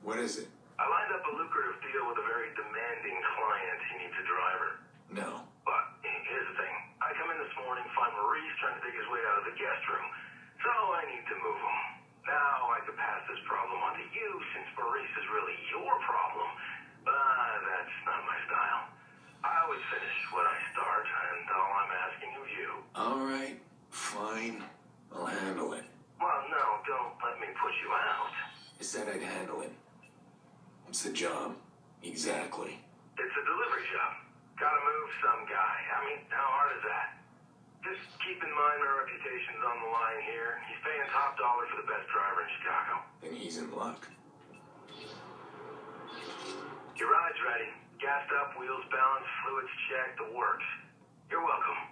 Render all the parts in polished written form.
What is it? I lined up a lucrative deal with a very demanding client. He needs a driver. No. But here's the thing. I come in this morning, find Maurice trying to dig his way out of the guest room. So I need to move him. Now I could pass this problem on to you since Maurice is really your problem. But that's not my style. I always finish what I start, and all I'm asking of you. All right. Fine. I'll handle it. Well, no, don't let me put you out. I said I'd handle it. What's the job? Exactly. It's a delivery job. Gotta move some guy. I mean, how hard is that? Just keep in mind my reputation's on the line here. He's paying top dollar for the best driver in Chicago. Then he's in luck. Your ride's ready. Gassed up, wheels balanced, fluids checked, the works. You're welcome.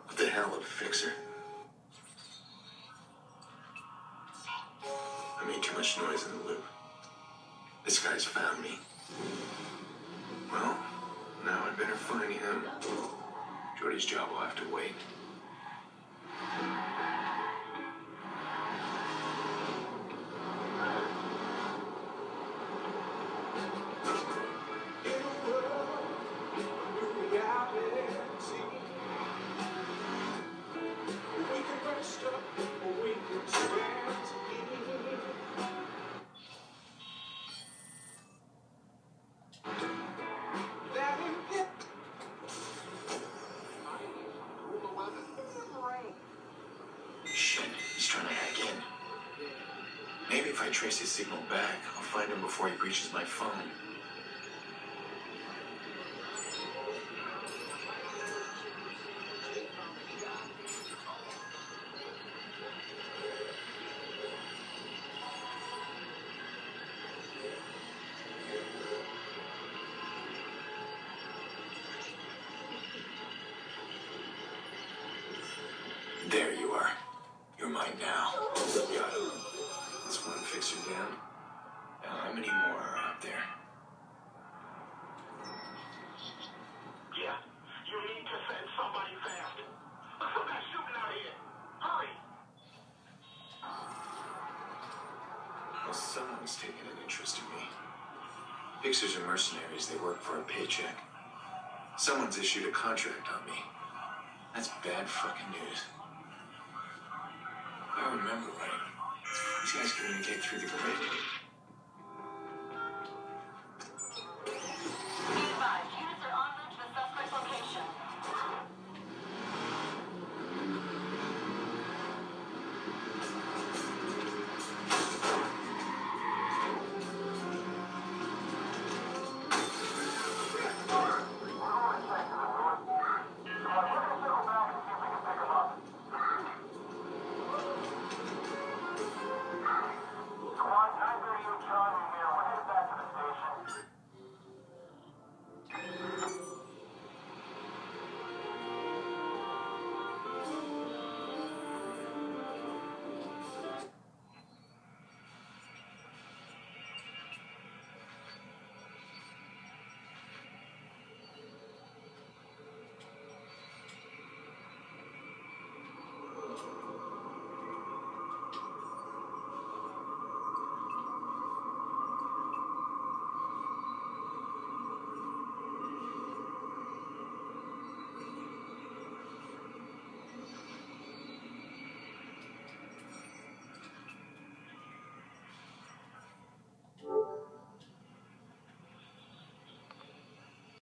What the hell, a fixer? I made too much noise in the loop. This guy's found me. Well, now I better find him. Jordy's job will have to wait. Shit, he's trying to hack in. Maybe if I trace his signal back, I'll find him before he breaches my phone. There you are. You're mine now. Got him. That's one fixer down. Now, how many more are out there? Yeah. You need to send somebody fast. Some guy's shooting out here. Hurry. Well, someone's taking an interest in me. Fixers are mercenaries. They work for a paycheck. Someone's issued a contract on me. That's bad fucking news. If I remember right, these guys communicate through the grid.